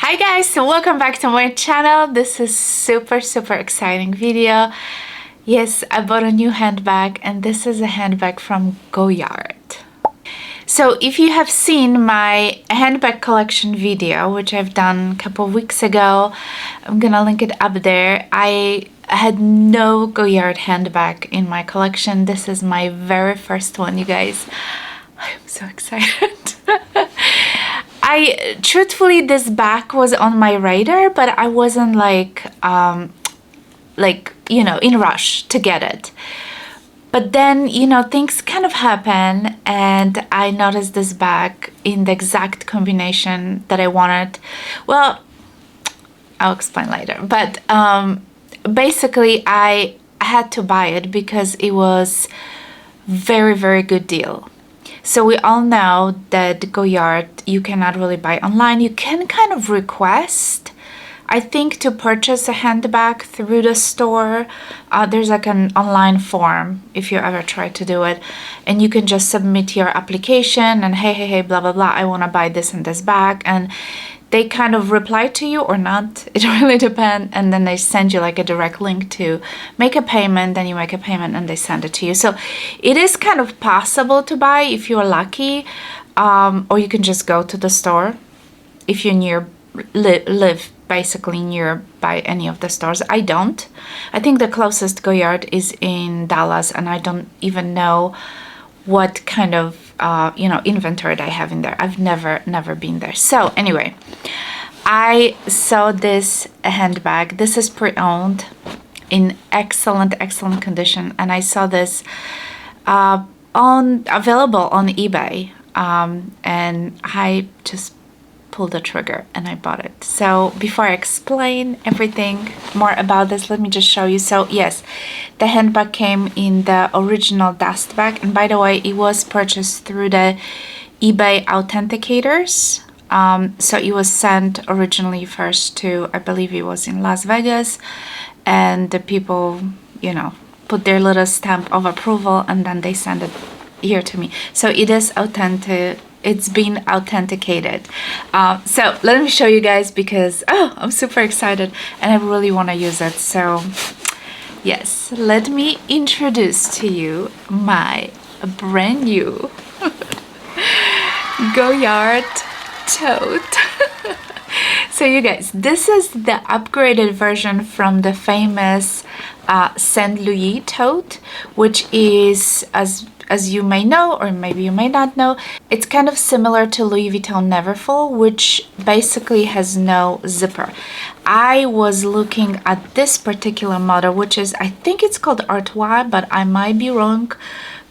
Hi guys, so welcome back to my channel. This is super exciting video. Yes, I bought a new handbag and this is a handbag from Goyard. So if you have seen my handbag collection video, which I've done a couple of weeks ago, I'm gonna link it up there. I had no Goyard handbag in my collection. This is my very first one, you guys. I'm so excited. Truthfully, this bag was on my radar, but I wasn't in rush to get it. But then, things kind of happen and I noticed this bag in the exact combination that I wanted. Well, I'll explain later. But basically, I had to buy it because it was very good deal. So we all know that Goyard, you cannot really buy online. You can kind of request, I think, to purchase a handbag through the store. There's like an online form if you ever try to do it. And you can just submit your application and hey, blah, blah, I want to buy this and this bag. And they kind of reply to you or not. It really depends. And then they send you like a direct link to make a payment. Then you make a payment and they send it to you. So it is kind of possible to buy if you're lucky. Or you can just go to the store if you live basically nearby any of the stores. I don't. I think the closest Goyard is in Dallas, and I don't even know what kind of inventory they have in there. I've never been there. So anyway, I saw this handbag. This is pre-owned in excellent condition, and I saw this available on eBay, and I just pulled the trigger and I bought it. So before I explain everything more about this, let me just show you. So yes, the handbag came in the original dust bag, and by the way, it was purchased through the eBay authenticators. So it was sent originally first to, I believe it was in Las Vegas, and the people, put their little stamp of approval and then they send it here to me. So it is authentic. It's been authenticated. So let me show you guys because I'm super excited and I really want to use it. So yes, let me introduce to you my brand new Goyard tote. So you guys, this is the upgraded version from the famous St. Louis tote, which is, as you may know, or maybe you may not know, it's kind of similar to Louis Vuitton Neverfull, which basically has no zipper. I was looking at this particular model, which is, I think it's called Artois, but I might be wrong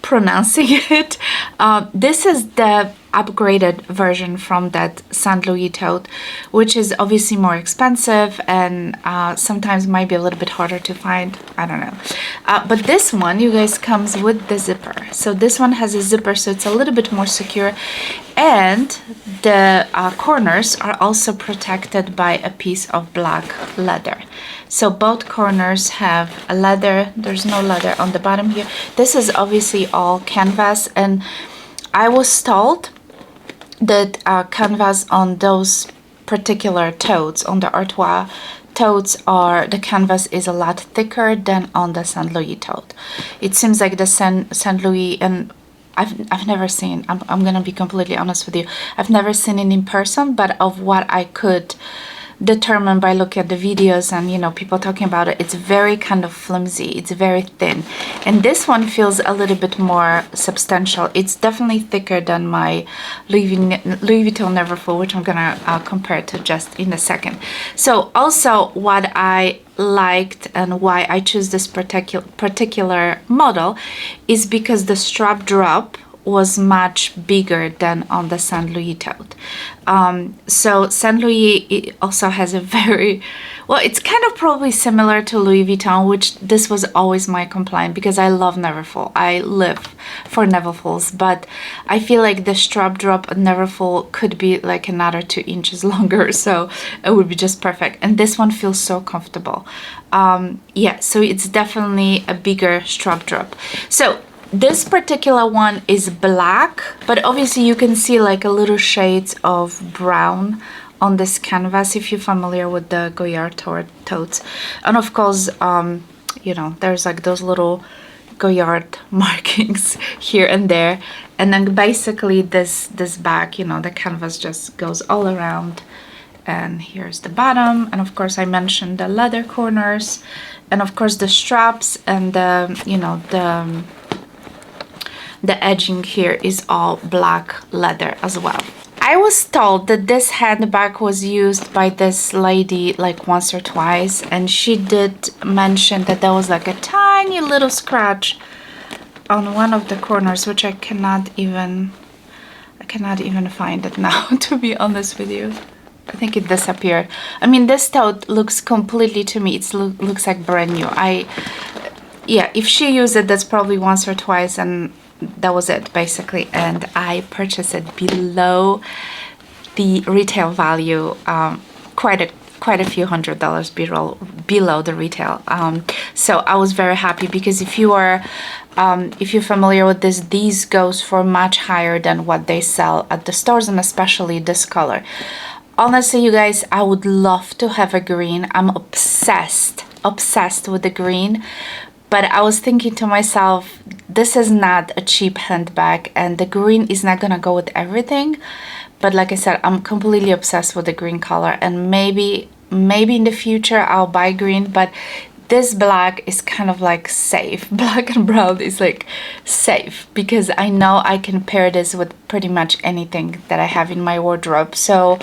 pronouncing it. This is the upgraded version from that St. Louis tote, which is obviously more expensive and sometimes might be a little bit harder to find. I don't know. But this one, you guys, comes with the zipper. So this one has a zipper, so it's a little bit more secure. And the corners are also protected by a piece of black leather. So both corners have a leather. There's no leather on the bottom here. This is obviously all canvas, and I was told that canvas on those particular totes, on the Artois totes, the canvas is a lot thicker than on the St. Louis tote. It seems like the St. Louis, and I've never seen, I'm gonna be completely honest with you, I've never seen it in person, but of what I could determine by looking at the videos and people talking about it, it's very kind of flimsy, it's very thin, and this one feels a little bit more substantial. It's definitely thicker than my Louis Vuitton Neverfull, which I'm gonna compare to just in a second. So also what I liked and why I choose this particular model is because the strap drop was much bigger than on the St. Louis tote. So St. Louis, it also has a very, well, it's kind of probably similar to Louis Vuitton, which this was always my complaint because I love Neverfull. I live for Neverfulls, but I feel like the strap drop at Neverfull could be like another 2 inches longer, so it would be just perfect. And this one feels so comfortable. Yeah, so it's definitely a bigger strap drop. So this particular one is black, but obviously you can see like a little shades of brown on this canvas if you're familiar with the Goyard totes. And of course, you know, there's like those little Goyard markings here and there. And then basically this bag, you know, the canvas just goes all around. And here's the bottom, and of course I mentioned the leather corners, and of course the straps, and the, you know, the edging here is all black leather as well. I was told that this handbag was used by this lady like once or twice, and she did mention that there was like a tiny little scratch on one of the corners, which I cannot even find it now, to be honest with you. I think it disappeared. I mean, this tote looks completely, to me, it looks like brand new. Yeah, if she used it, that's probably once or twice, and that was it basically. And I purchased it below the retail value, quite a few $100s below the retail. So I was very happy, because if you're familiar with this, these goes for much higher than what they sell at the stores, and especially this color. Honestly, you guys, I would love to have a green. I'm obsessed with the green. But I was thinking to myself, this is not a cheap handbag, and the green is not gonna go with everything. But like I said, I'm completely obsessed with the green color, and maybe in the future I'll buy green, but this black is kind of like safe. Black and brown is like safe, because I know I can pair this with pretty much anything that I have in my wardrobe. So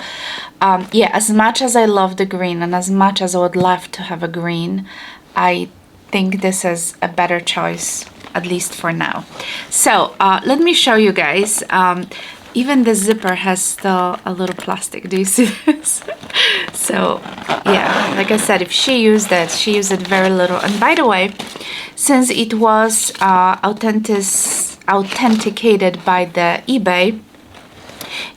yeah, as much as I love the green, and as much as I would love to have a green, I think this is a better choice, at least for now. So let me show you guys. Even the zipper has still a little plastic. Do you see this? So yeah, like I said, if she used it very little. And by the way, since it was authenticated by the eBay,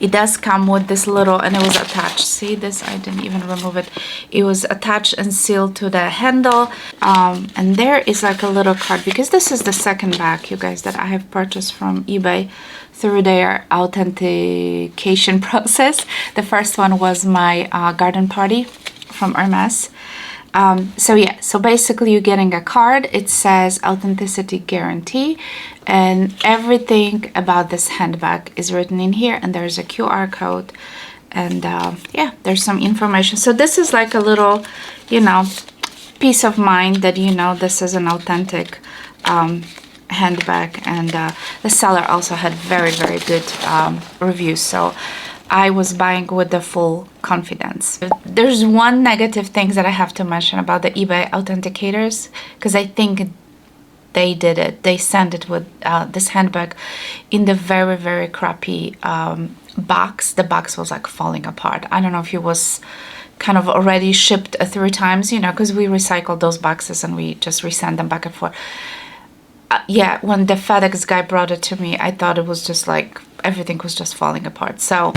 it does come with this little, and it was attached. See this? I didn't even remove it. It was attached and sealed to the handle. And there is like a little card, because this is the second bag, you guys, that I have purchased from eBay through their authentication process. The first one was my garden party from Hermes. So yeah, so basically you're getting a card. It says authenticity guarantee, and everything about this handbag is written in here, and there's a QR code, and yeah, there's some information. So this is like a little, you know, peace of mind that, you know, this is an authentic handbag. And the seller also had very good reviews, so I was buying with the full confidence. There's one negative thing that I have to mention about the eBay authenticators, because I think they did it. They sent it with this handbag in the very crappy box. The box was like falling apart. I don't know if it was kind of already shipped 3 times, you know, because we recycled those boxes and we just resend them back and forth. Yeah, when the FedEx guy brought it to me, I thought it was just like everything was just falling apart. So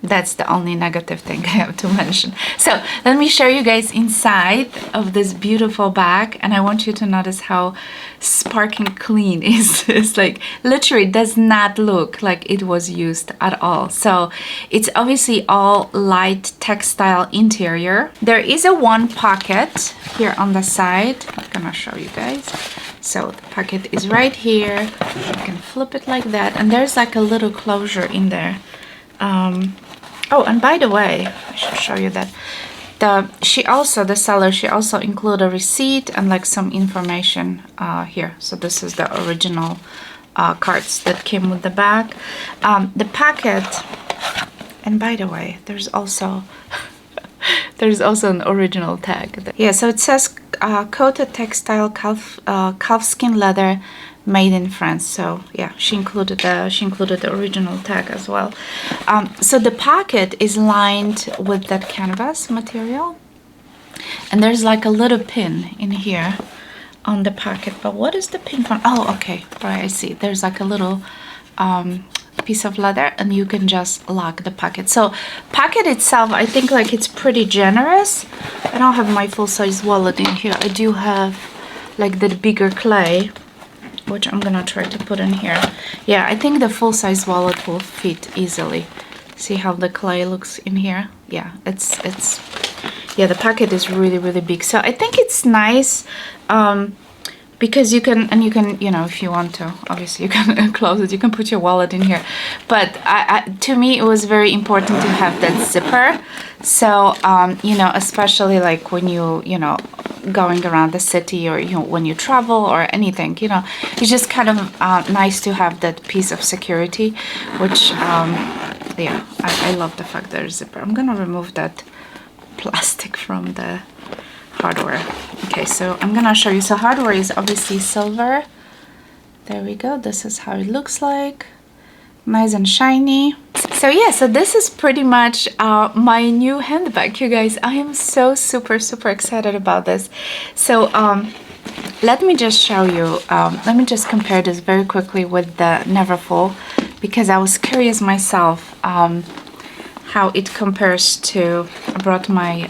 that's the only negative thing I have to mention. So let me show you guys inside of this beautiful bag, and I want you to notice how sparkling clean is. It's like literally does not look like it was used at all. So it's obviously all light textile interior. There is a one pocket here on the side. I'm gonna show you guys. So the pocket is right here. You can flip it like that, and there's like a little closure in there. Oh, and by the way, I should show you that the seller, she also included a receipt and like some information here. So this is the original cards that came with the bag. The packet, and by the way, there's also an original tag. Yeah, so it says coated textile calfskin leather, made in France. So yeah, she included the original tag as well. So the pocket is lined with that canvas material, and there's like a little pin in here on the pocket. But what is the pin for? Oh, okay, right, I see. There's like a little piece of leather, and you can just lock the pocket. So pocket itself, I think like it's pretty generous. I don't have my full-size wallet in here. I do have like the bigger clay, which I'm gonna try to put in here. Yeah, I think the full-size wallet will fit easily. See how the clay looks in here? yeah, it's yeah, the packet is really, really big. So I think it's nice because you can, you know, if you want to, obviously you can close it, you can put your wallet in here. But to me, it was very important to have that zipper. So, you know, especially like when you know, going around the city, or, you know, when you travel or anything, you know, it's just kind of nice to have that piece of security, which, yeah, I love the fact there's a zipper. I'm gonna remove that plastic from the hardware. Okay, so I'm gonna show you. So hardware is obviously silver. There we go. This is how it looks like. Nice and shiny. So yeah, so this is pretty much my new handbag, you guys. I am so super excited about this. So let me just show you, let me just compare this very quickly with the Neverfull, because I was curious myself how it compares to, I brought my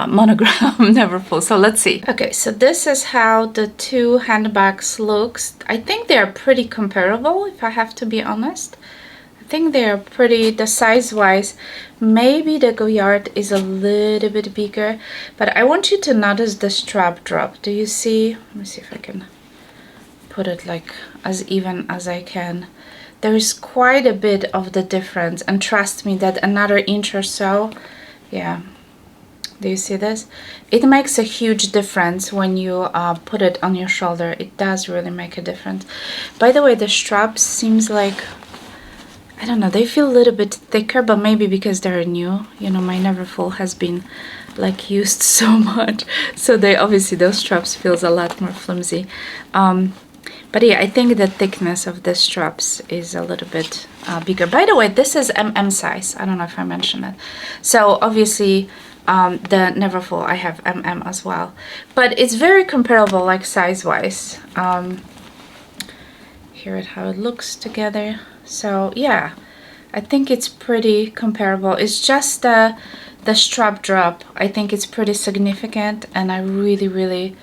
monogram Neverfull. So let's see. Okay, so this is how the two handbags looks. I think they are pretty comparable, if I have to be honest. I think they are pretty, the size wise, maybe the Goyard is a little bit bigger, but I want you to notice the strap drop. Do you see? Let me see if I can put it like as even as I can. There is quite a bit of the difference, and trust me that another inch or so, yeah. Do you see this? It makes a huge difference when you put it on your shoulder. It does really make a difference. By the way, the straps seems like, I don't know, they feel a little bit thicker, but maybe because they're new. You know, my Neverfull has been like used so much, so they obviously, those straps feels a lot more flimsy. But yeah, I think the thickness of the straps is a little bit bigger. By the way, this is size. I don't know if I mentioned it. So obviously, the Neverfull, I have as well. But it's very comparable, like size-wise. Here it how it looks together. So yeah, I think it's pretty comparable. It's just the strap drop. I think it's pretty significant, and I really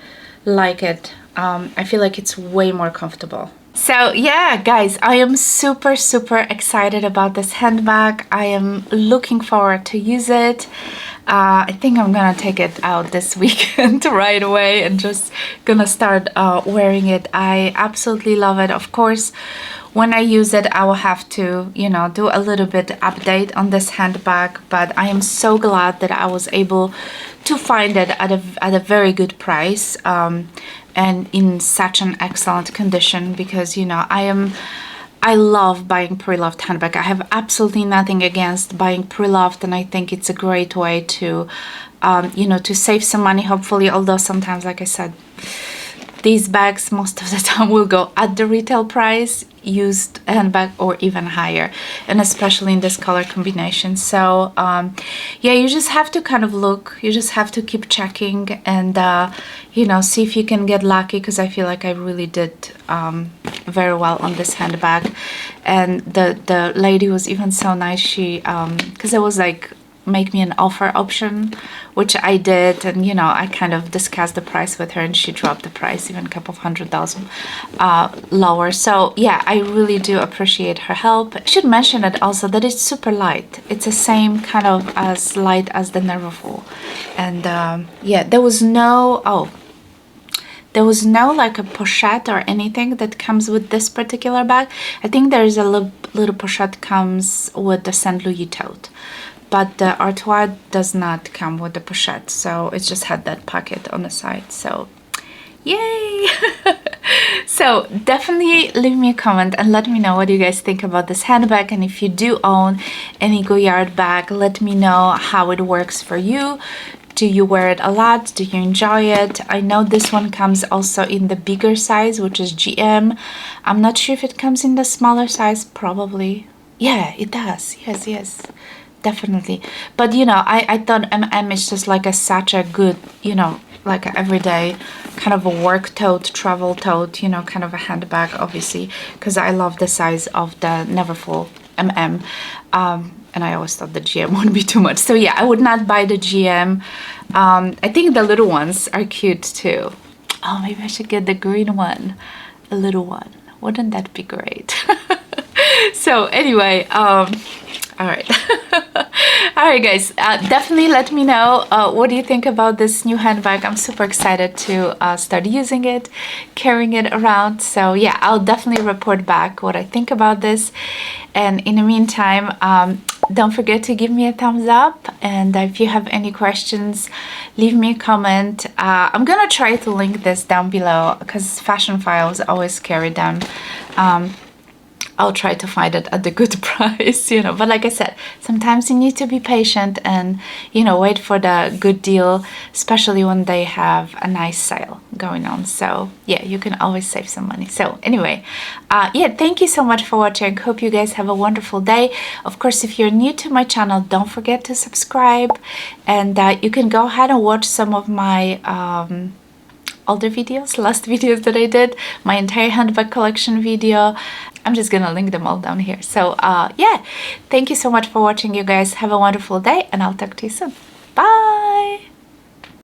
like it. I feel like it's way more comfortable. So yeah, guys, I am super excited about this handbag. I am looking forward to use it. I think I'm gonna take it out this weekend right away and just gonna start wearing it. I absolutely love it. Of course, when I use it, I will have to, you know, do a little bit update on this handbag, but I am so glad that I was able to find it at a very good price, and in such an excellent condition, because, you know, I love buying pre-loved handbag. I have absolutely nothing against buying pre-loved, and I think it's a great way to, you know, to save some money, hopefully, although sometimes, like I said, these bags most of the time will go at the retail price, used handbag, or even higher, and especially in this color combination. So yeah, you just have to kind of look, you just have to keep checking, and you know, see if you can get lucky, because I feel like I really did very well on this handbag. And the lady was even so nice. She because it was like, make me an offer option, which I did, and you know, I kind of discussed the price with her, and she dropped the price even a couple of $100,000 lower. So yeah, I really do appreciate her help. I should mention it also that it's super light. It's the same kind of as light as the Neverfull. And yeah, there was no like a pochette or anything that comes with this particular bag. I think there is a little pochette comes with the St. Louis tote, but the Artois does not come with the pochette, so it just had that pocket on the side. So yay! So definitely leave me a comment and let me know what you guys think about this handbag, and if you do own any Goyard bag, let me know how it works for you. Do you wear it a lot? Do you enjoy it? I know this one comes also in the bigger size, which is GM. I'm not sure if it comes in the smaller size, probably. Yeah, it does. Yes. Definitely. But you know, I thought is just like such a good, you know, like an everyday kind of a work tote, travel tote, you know, kind of a handbag, obviously, because I love the size of the Neverfull and I always thought the GM would be too much. So yeah, I would not buy the GM. I think the little ones are cute too. Oh, maybe I should get the green one, a little one. Wouldn't that be great? So anyway, all right. All right, guys, definitely let me know what do you think about this new handbag. I'm super excited to start using it, carrying it around. So yeah, I'll definitely report back what I think about this. And in the meantime, don't forget to give me a thumbs up. And if you have any questions, leave me a comment. I'm gonna try to link this down below because Fashion Files always carry them. I'll try to find it at a good price, you know. But like I said, sometimes you need to be patient and, you know, wait for the good deal, especially when they have a nice sale going on. So yeah, you can always save some money. So anyway, yeah, thank you so much for watching. Hope you guys have a wonderful day. Of course, if you're new to my channel, don't forget to subscribe, and you can go ahead and watch some of my older videos, last videos that I did, my entire handbag collection video. I'm just gonna link them all down here. So yeah, thank you so much for watching, you guys. Have a wonderful day, and I'll talk to you soon. Bye.